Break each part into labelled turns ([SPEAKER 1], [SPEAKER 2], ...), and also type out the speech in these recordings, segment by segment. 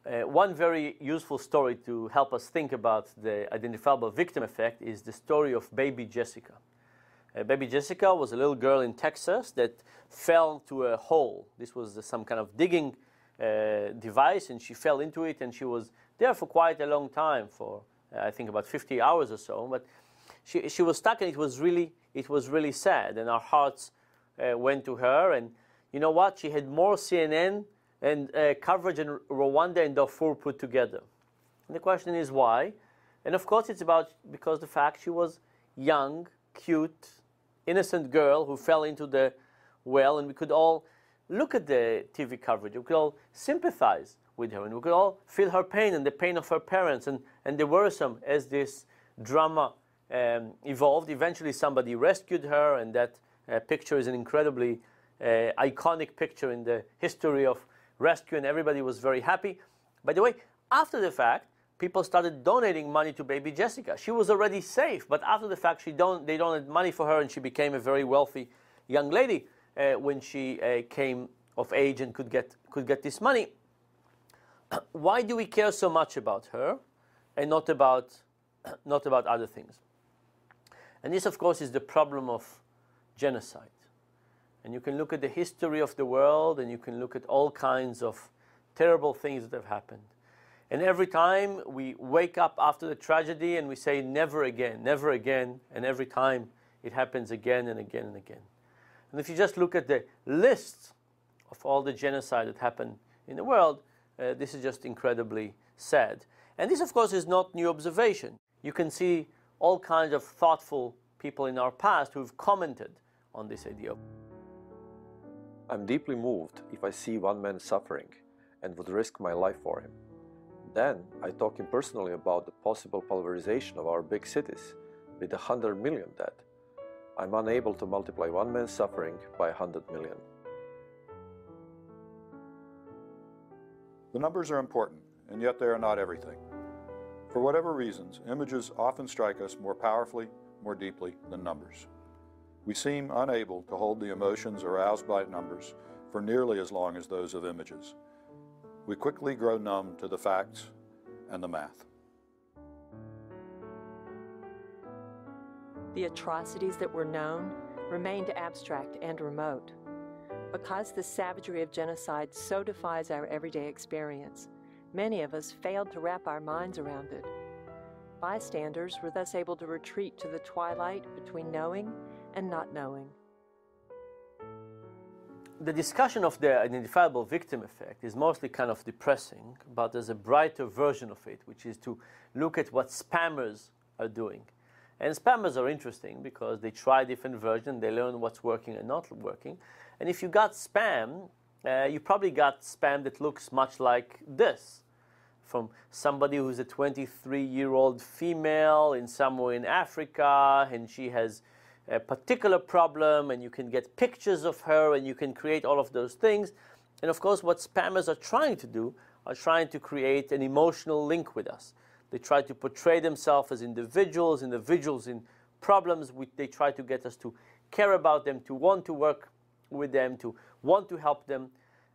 [SPEAKER 1] One very useful story to help us think about the identifiable victim effect is the story of baby Jessica. Baby Jessica was a little girl in Texas that fell into a hole. This was some kind of digging device, and she fell into it, and she was there for quite a long time, for I think about 50 hours or so. But she was stuck, and it was really sad, and our hearts went to her. And you know what? She had more CNN and coverage in Rwanda and Darfur put together. And the question is why? And of course it's because the fact she was young, cute, innocent girl who fell into the well, and we could all look at the TV coverage. We could all sympathize with her, and we could all feel her pain and the pain of her parents, and they were some as this drama evolved. Eventually somebody rescued her, and that picture is an incredibly iconic picture in the history of rescue, and everybody was very happy. By the way, after the fact, people started donating money to baby Jessica. She was already safe, but after the fact, they donated money for her, and she became a very wealthy young lady when she came of age and could get this money. Why do we care so much about her and not about other things? And this, of course, is the problem of genocide. And you can look at the history of the world, and you can look at all kinds of terrible things that have happened. And every time we wake up after the tragedy and we say, never again, and every time it happens again and again and again. And if you just look at the list of all the genocide that happened in the world, this is just incredibly sad. And this, of course, is not new observation. You can see all kinds of thoughtful people in our past who've commented on this idea.
[SPEAKER 2] I'm deeply moved if I see one man suffering and would risk my life for him. Then I talk impersonally about the possible pulverization of our big cities with 100 million dead. I'm unable to multiply one man's suffering by 100 million.
[SPEAKER 3] The numbers are important, and yet they are not everything. For whatever reasons, images often strike us more powerfully, more deeply than numbers. We seem unable to hold the emotions aroused by numbers for nearly as long as those of images. We quickly grow numb to the facts and the math.
[SPEAKER 4] The atrocities that were known remained abstract and remote. Because the savagery of genocide so defies our everyday experience, many of us failed to wrap our minds around it. Bystanders were thus able to retreat to the twilight between knowing and not knowing.
[SPEAKER 1] The discussion of the identifiable victim effect is mostly kind of depressing, but there's a brighter version of it, which is to look at what spammers are doing. And spammers are interesting because they try different versions, they learn what's working and not working. And if you got spam, you probably got spam that looks much like this, from somebody who's a 23-year-old female somewhere in Africa, and she has a particular problem, and you can get pictures of her, and you can create all of those things. And of course, what spammers are trying to do are trying to create an emotional link with us. They try to portray themselves as individuals in problems. They try to get us to care about them, to want to work with them, to want to help them.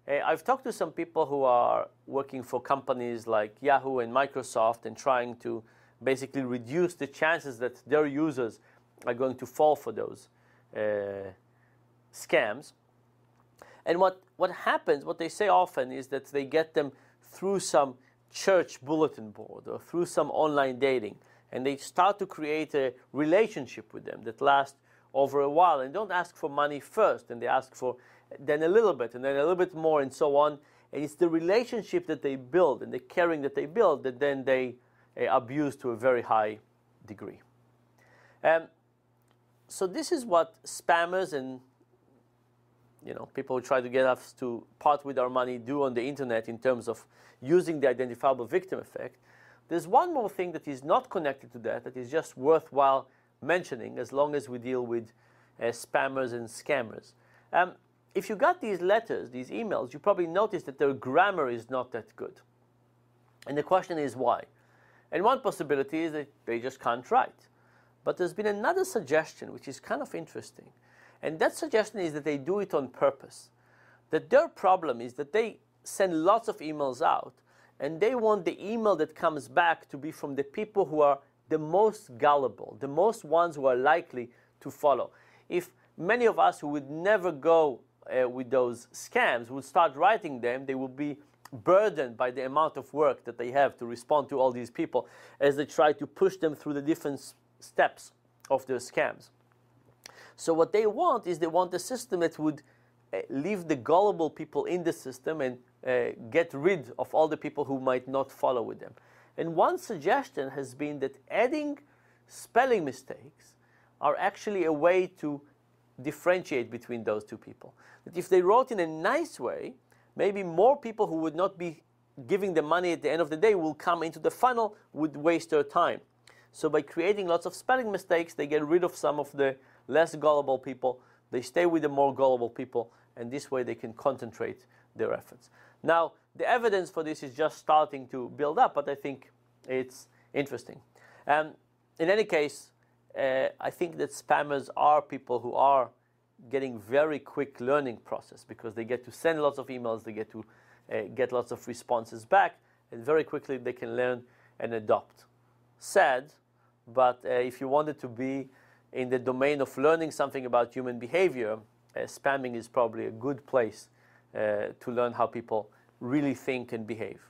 [SPEAKER 1] I've talked to some people who are working for companies like Yahoo and Microsoft and trying to basically reduce the chances that their users are going to fall for those scams. And what happens, what they say often is that they get them through some church bulletin board or through some online dating, and they start to create a relationship with them that lasts over a while, and don't ask for money first, and they ask for then a little bit, and then a little bit more, and so on. And it's the relationship that they build and the caring that they build that then they abuse to a very high degree. So this is what spammers and people who try to get us to part with our money do on the internet in terms of using the identifiable victim effect. There's one more thing that is not connected to that is just worthwhile mentioning as long as we deal with spammers and scammers. If you got these letters, these emails, you probably noticed that their grammar is not that good. And the question is why? And one possibility is that they just can't write. But there's been another suggestion which is kind of interesting. And that suggestion is that they do it on purpose. That their problem is that they send lots of emails out, and and they want the email that comes back to be from the people who are the most gullible, the most ones who are likely to follow. If many of us who would never go with those scams would start writing them, they will be burdened by the amount of work that they have to respond to all these people as they try to push them through the different steps of their scams. So what they want is they want a system that would leave the gullible people in the system and get rid of all the people who might not follow with them. And one suggestion has been that adding spelling mistakes are actually a way to differentiate between those two people. That if they wrote in a nice way, maybe more people who would not be giving the money at the end of the day will come into the funnel, would waste their time. So by creating lots of spelling mistakes, they get rid of some of the less gullible people, they stay with the more gullible people, and this way they can concentrate their efforts. Now, the evidence for this is just starting to build up, but I think it's interesting. In any case, I think that spammers are people who are getting very quick learning process because they get to send lots of emails, they get to get lots of responses back, and very quickly they can learn and adopt. Sad, but if you wanted to be in the domain of learning something about human behavior, spamming is probably a good place to learn how people really think and behave.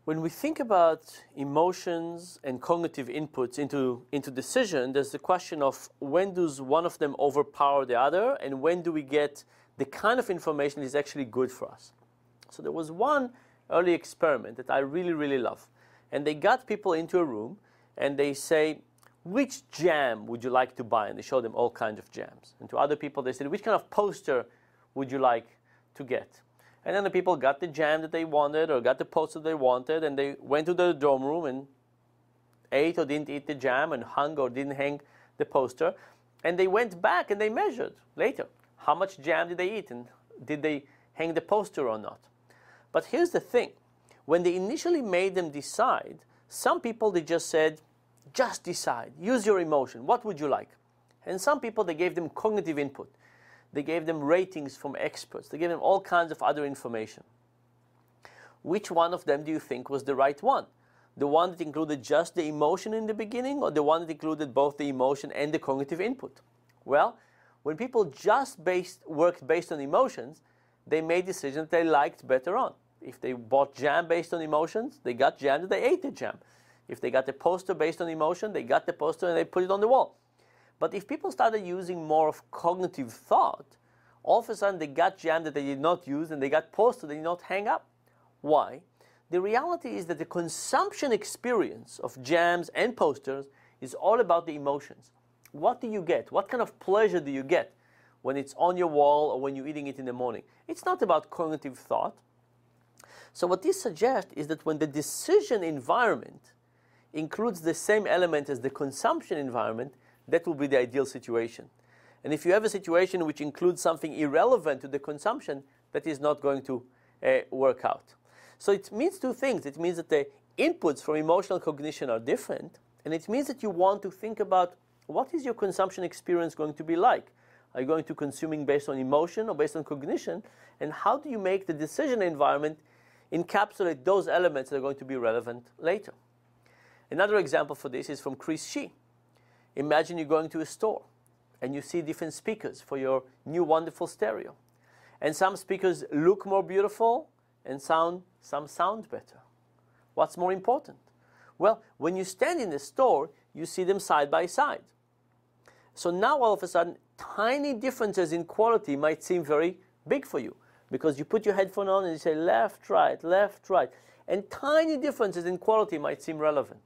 [SPEAKER 1] When we think about emotions and cognitive inputs into decision, there's the question of when does one of them overpower the other, and when do we get the kind of information that is actually good for us. So there was one early experiment that I really, really love. And they got people into a room and they say, which jam would you like to buy? And they show them all kinds of jams. And to other people they said, which kind of poster would you like to get? And then the people got the jam that they wanted or got the poster they wanted, and they went to the dorm room and ate or didn't eat the jam and hung or didn't hang the poster. And they went back and they measured later how much jam did they eat and did they hang the poster or not. But here's the thing. When they initially made them decide, some people they just said, just decide, use your emotion, what would you like? And some people they gave them cognitive input. They gave them ratings from experts. They gave them all kinds of other information. Which one of them do you think was the right one? The one that included just the emotion in the beginning, or the one that included both the emotion and the cognitive input? Well, when people just worked based on emotions, they made decisions they liked better on. If they bought jam based on emotions, they got jam and they ate the jam. If they got the poster based on emotion, they got the poster and they put it on the wall. But if people started using more of cognitive thought, all of a sudden they got jam that they did not use and they got poster they did not hang up. Why? The reality is that the consumption experience of jams and posters is all about the emotions. What do you get? What kind of pleasure do you get when it's on your wall or when you're eating it in the morning? It's not about cognitive thought. So what this suggests is that when the decision environment includes the same element as the consumption environment, that will be the ideal situation. And if you have a situation which includes something irrelevant to the consumption, that is not going to work out. So it means two things. It means that the inputs from emotional cognition are different, and it means that you want to think about what is your consumption experience going to be like? Are you going to consuming based on emotion or based on cognition? And how do you make the decision environment encapsulate those elements that are going to be relevant later? Another example for this is from Chris Shee. Imagine you're going to a store and you see different speakers for your new wonderful stereo. And some speakers look more beautiful and some sound better. What's more important? Well, when you stand in the store, you see them side by side. So now all of a sudden, tiny differences in quality might seem very big for you because you put your headphone on and you say left, right, and tiny differences in quality might seem relevant.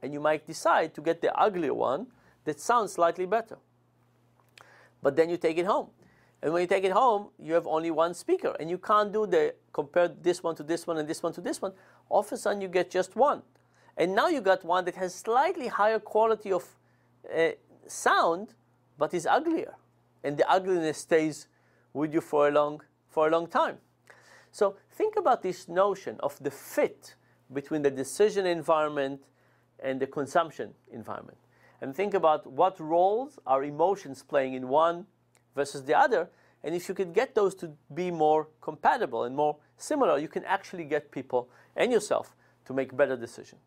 [SPEAKER 1] And you might decide to get the uglier one that sounds slightly better. But then you take it home. And when you take it home, you have only one speaker. And you can't do the compare this one to this one and this one to this one. All of a sudden, you get just one. And now you got one that has slightly higher quality of sound, but is uglier. And the ugliness stays with you for a long time. So think about this notion of the fit between the decision environment and the consumption environment. And think about what roles are emotions playing in one versus the other, And if you could get those to be more compatible and more similar, you can actually get people and yourself to make better decisions.